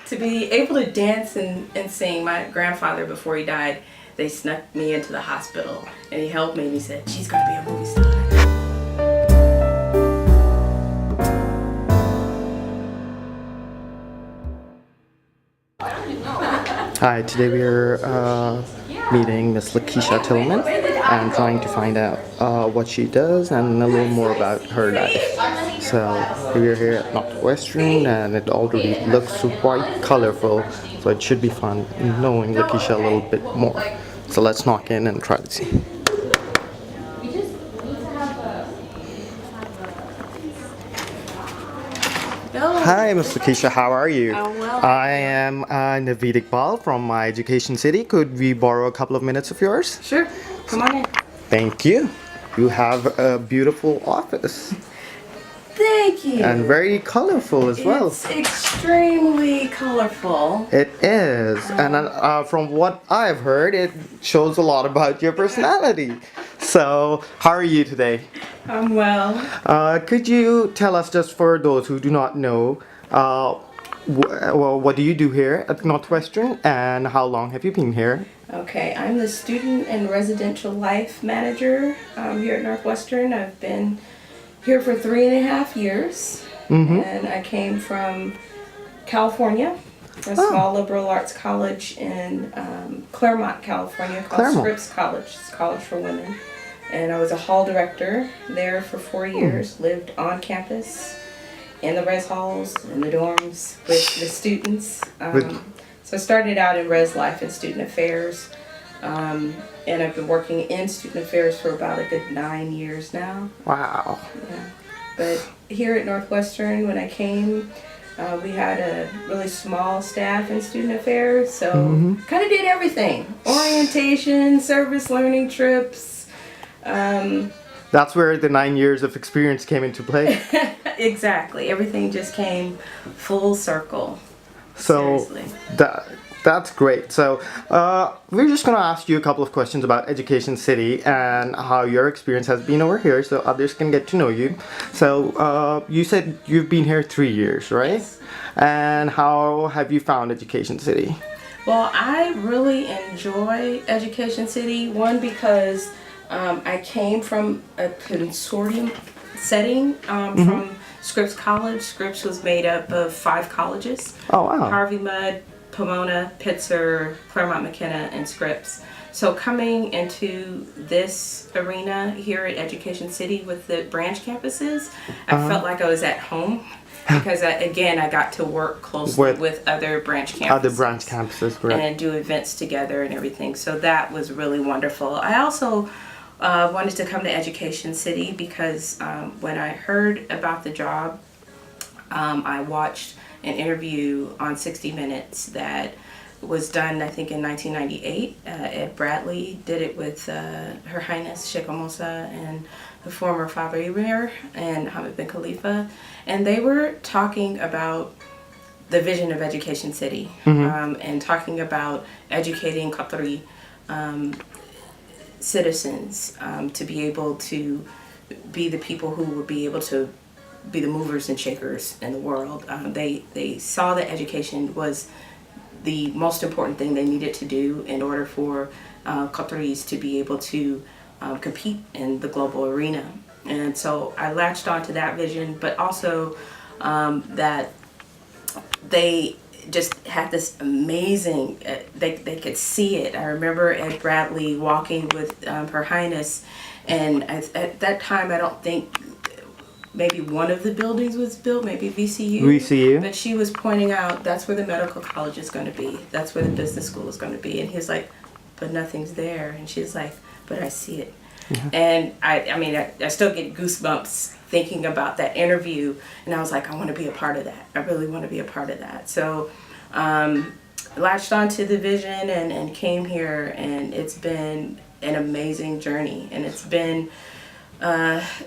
to be able to dance and sing. My grandfather, before he died, they snuck me into the hospital and he helped me and he said, she's gonna be a movie star. Hi, today we are meeting Miss LaKisha Tillman and trying to find out what she does and a little more about her life. So we are here at Northwestern and it already looks quite colorful, so it should be fun knowing LaKisha a little bit more. So let's knock in and try to see. Hi, Ms. LaKisha, how are you? I'm well. I am Naveed Iqbal from My Education City. Could we borrow a couple of minutes of yours? Sure, come on in. Thank you. You have a beautiful office. Thank you. And very colorful as well. It's extremely colorful. It is. And from what I've heard, it shows a lot about your personality. So, how are you today? I'm well. Could you tell us, just for those who do not know, what do you do here at Northwestern and how long have you been here? Okay, I'm the Student and Residential Life Manager here at Northwestern. I've been here for 3.5 years, and I came from California, a small liberal arts college in Claremont, California, called Scripps College. It's a college for women. And I was a hall director there for 4 years, lived on campus, in the res halls, in the dorms, with the students. So I started out in res life and student affairs, and I've been working in student affairs for about a good 9 years now. Wow. Yeah. But here at Northwestern, when I came, we had a really small staff in student affairs, so kind of did everything. Orientation, service learning trips. That's where the 9 years of experience came into play. Exactly. Everything just came full circle. So Seriously. that's great. So we're just going to ask you a couple of questions about Education City and how your experience has been over here so others can get to know you. So you said you've been here 3 years, right? Yes. And how have you found Education City? Well, I really enjoy Education City. One, because I came from a consortium setting from Scripps College. Scripps was made up of 5 colleges. Oh, wow. Harvey Mudd, Pomona, Pitzer, Claremont McKenna, and Scripps. So coming into this arena here at Education City with the branch campuses, I felt like I was at home. Because I got to work closely with other branch campuses. Other branch campuses, correct. And do events together and everything. So that was really wonderful. I also wanted to come to Education City because when I heard about the job, I watched an interview on 60 Minutes that was done, I think, in 1998. Ed Bradley did it with Her Highness Sheikh Mosa and the former Father Emir and Hamid bin Khalifa. And they were talking about the vision of Education City and talking about educating Qatari citizens to be able to be the people who would be able to be the movers and shakers in the world. They saw that education was the most important thing they needed to do in order for Qataris to be able to compete in the global arena. And so I latched onto that vision, but also that they just had this amazing, they could see it. I remember Ed Bradley walking with Her Highness, and at that time I don't think maybe one of the buildings was built, maybe VCU. But she was pointing out that's where the medical college is going to be. That's where the business school is going to be. And he's like, but nothing's there. And she's like, but I see it. Yeah. And I still get goosebumps thinking about that interview. And I was like, I want to be a part of that. I really want to be a part of that. So latched onto the vision and came here. And it's been an amazing journey. And it's been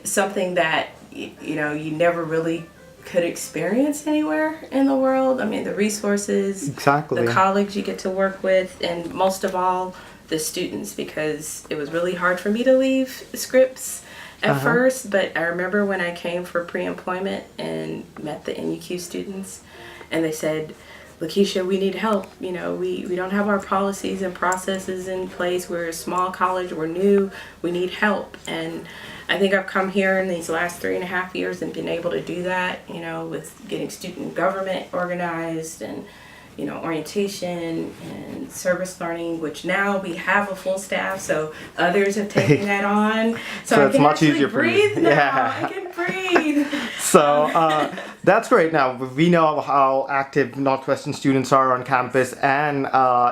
something that you never really could experience anywhere in the world. I mean, the resources, exactly, the colleagues you get to work with, and most of all, the students, because it was really hard for me to leave Scripps at first, but I remember when I came for pre-employment and met the NUQ students, and they said, LaKisha, we need help. You know, we don't have our policies and processes in place. We're a small college. We're new. We need help. And I think I've come here in these last 3.5 years and been able to do that, you know, with getting student government organized and, you know, orientation and service learning, which now we have a full staff, so others have taken that on. So I it's can much actually easier for you. breathe now. Yeah. I can breathe. So that's great. Now we know how active Northwestern students are on campus and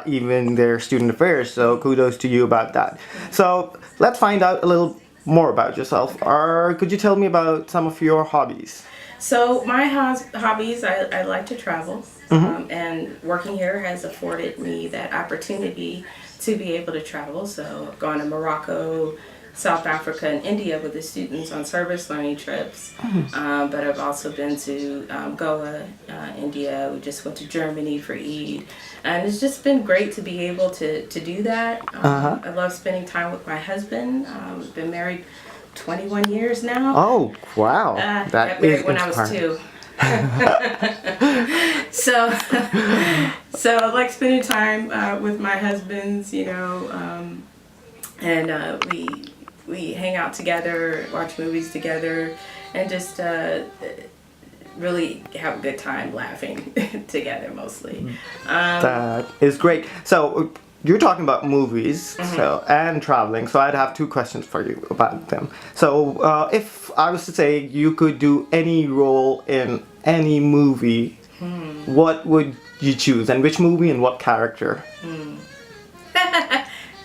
even their student affairs. So kudos to you about that. So let's find out a little more about yourself. Or could you tell me about some of your hobbies? So my hobbies, I like to travel, and working here has afforded me that opportunity to be able to travel. So I've gone to Morocco, South Africa, and India with the students on service learning trips. But I've also been to Goa, India. We just went to Germany for Eid. And it's just been great to be able to do that. I love spending time with my husband. We've been married 21 years now. Oh, wow. Got married when I was 2. So I like spending time with my husbands, you know, and we hang out together, watch movies together, and just really have a good time laughing together mostly. That is great. So you're talking about movies and traveling, so I'd have 2 questions for you about them. So if I was to say you could do any role in any movie, what would you choose, and which movie and what character?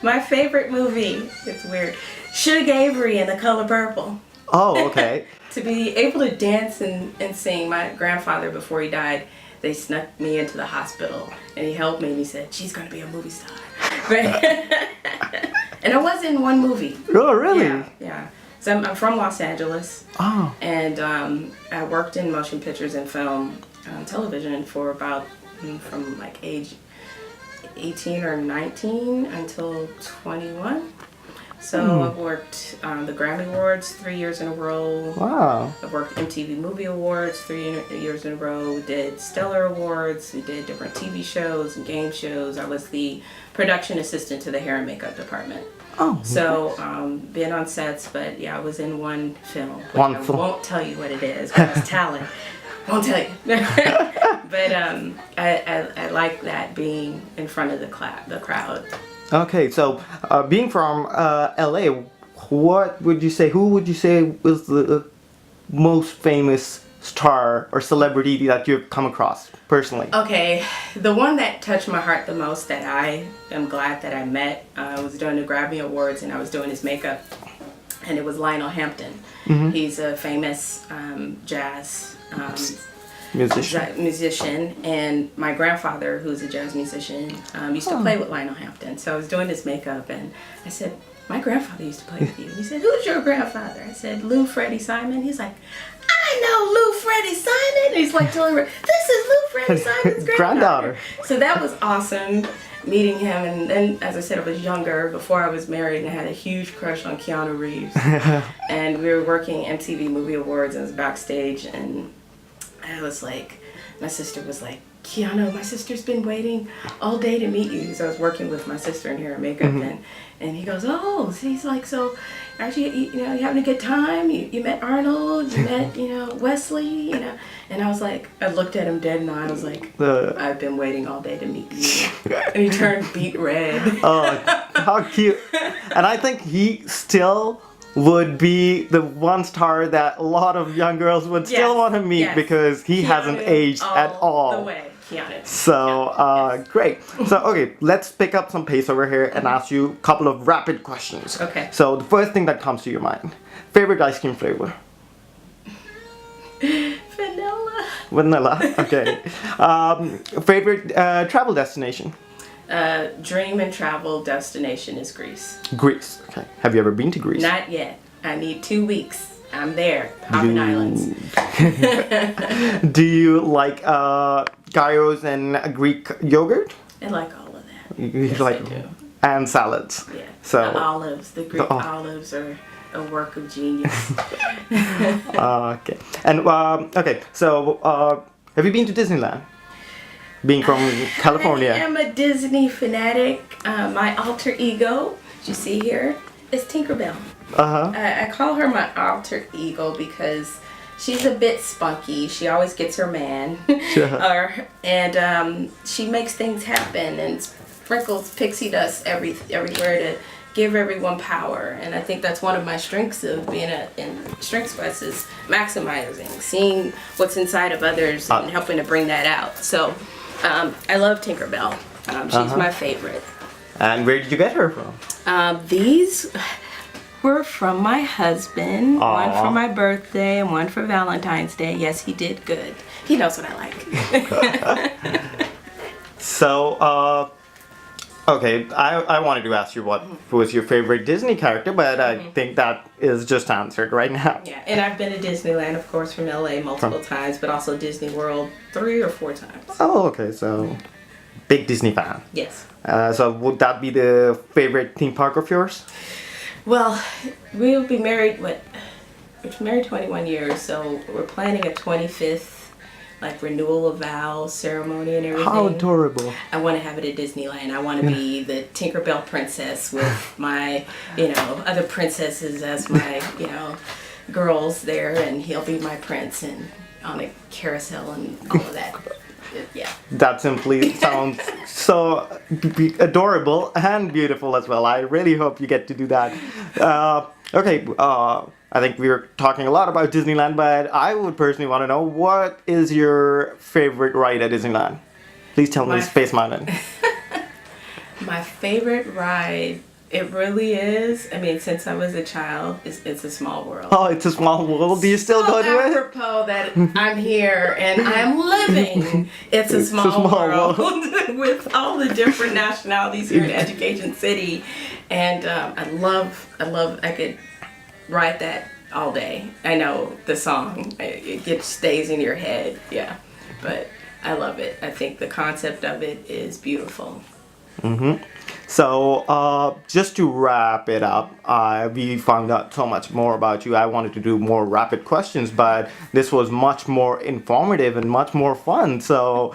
My favorite movie, it's weird, Suge Avery in The Color Purple. Oh, okay. To be able to dance and sing. My grandfather, before he died, they snuck me into the hospital and he helped me and he said, she's going to be a movie star. And I was in one movie. Oh, really? Yeah. So I'm from Los Angeles. Oh. And I worked in motion pictures and film, television for about, from like age 18 or 19 until 21. So I've worked the Grammy Awards 3 years in a row. Wow. I've worked MTV Movie Awards 3 years in a row. We did Stellar Awards. We did different TV shows and game shows. I was the production assistant to the hair and makeup department. Oh. So been on sets, but yeah, I was in one film. One I film. won't tell you what it is because it's talent. Won't tell you. But I like that, being in front of the crowd. Okay, so being from LA, what would you say? Who would you say was the most famous star or celebrity that you've come across personally? Okay, the one that touched my heart the most that I am glad that I met was during the Grammy Awards, and I was doing his makeup, and it was Lionel Hampton. He's a famous jazz musician, and my grandfather, who's a jazz musician, used to play with Lionel Hampton. So I was doing his makeup, and I said, my grandfather used to play with you. And he said, who's your grandfather? I said, Lou Freddie Simon. He's like, I know Lou Freddie Simon. And he's like telling her, this is Lou Freddie Simon's granddaughter. So that was awesome, meeting him. And then, as I said, I was younger before I was married, and I had a huge crush on Keanu Reeves. And we were working MTV Movie Awards, and I was backstage, and I was like, my sister was like, Keanu, my sister's been waiting all day to meet you. So I was working with my sister in hair and makeup, and he goes, oh, so he's like, so actually, you having a good time? You met Arnold, you met, Wesley, and I was like, I looked at him dead in the eye, I was like, I've been waiting all day to meet you. And he turned beet red. Oh, how cute. And I think he still would be the one star that a lot of young girls would still want to meet because he hasn't aged at all. The way, Keanu. So, great. So, okay, let's pick up some pace over here and ask you a couple of rapid questions. Okay. So, the first thing that comes to your mind, favorite ice cream flavor? Vanilla. Vanilla, okay. Favorite travel destination? Dream and travel destination is Greece. Greece, okay. Have you ever been to Greece? Not yet. I need 2 weeks. I'm there, hopping islands. Do you like gyros and Greek yogurt? I like all of that. You like, I do. And salads. Yeah. So the olives, the Greek olives are a work of genius. okay. And okay, so have you been to Disneyland? being from California? I am a Disney fanatic. My alter ego, as you see here, is Tinkerbell. I call her my alter ego because she's a bit spunky. She always gets her man. And she makes things happen and sprinkles pixie dust everywhere to give everyone power. And I think that's one of my strengths of being in Strengths Quest is maximizing, seeing what's inside of others and helping to bring that out. So I love Tinkerbell. She's my favorite. And where did you get her from? These were from my husband. One for my birthday and one for Valentine's Day. Yes, he did good. He knows what I like. So, okay, I wanted to ask you what was your favorite Disney character, but I think that is just answered right now. Yeah, and I've been to Disneyland, of course, from LA multiple times, but also Disney World 3 or 4 times. Oh, okay, so big Disney fan. Yes. So would that be the favorite theme park of yours? Well, we'll be married, we're married 21 years, so we're planning a 25th renewal of vows ceremony and everything. How adorable. I want to have it at Disneyland. I want to be the Tinkerbell princess with my, other princesses as my, girls there, and he'll be my prince and on a carousel and all of that. Yeah. That simply sounds so adorable and beautiful as well. I really hope you get to do that. Okay, I think we were talking a lot about Disneyland, but I would personally want to know, what is your favorite ride at Disneyland? Please tell me Space Mountain. My favorite ride, it really is. I mean, since I was a child, it's a small world. Oh, it's a small world. Do you still go to it? Apropos that I'm here and I'm living. It's a small world with all the different nationalities here in Education City, and I could ride that all day. I know the song; it stays in your head. Yeah, but I love it. I think the concept of it is beautiful. So, just to wrap it up, we found out so much more about you. I wanted to do more rapid questions, but this was much more informative and much more fun. So,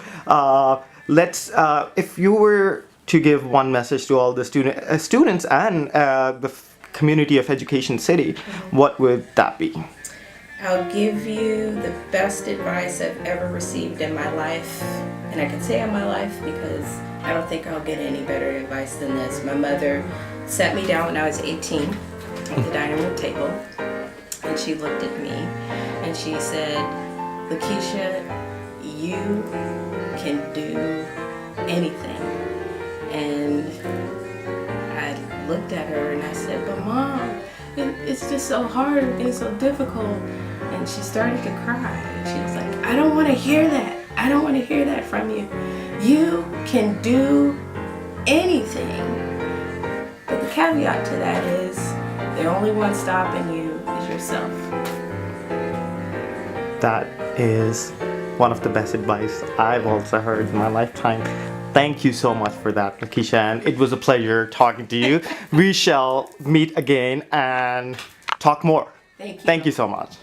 if you were to give one message to all the students and the community of Education City, what would that be? I'll give you the best advice I've ever received in my life, and I can say in my life because I don't think I'll get any better advice than this. My mother sat me down when I was 18 at the dining room table, and she looked at me and she said, "LaKisha, you can do anything." And I looked at her and I said, "But Mom, it's just so hard and so difficult." And she started to cry. And she was like, "I don't want to hear that. I don't want to hear that from you. You can do anything." But the caveat to that is the only one stopping you is yourself. That is one of the best advice I've also heard in my lifetime. Thank you so much for that, LaKisha, and it was a pleasure talking to you. We shall meet again and talk more. Thank you. Thank you so much.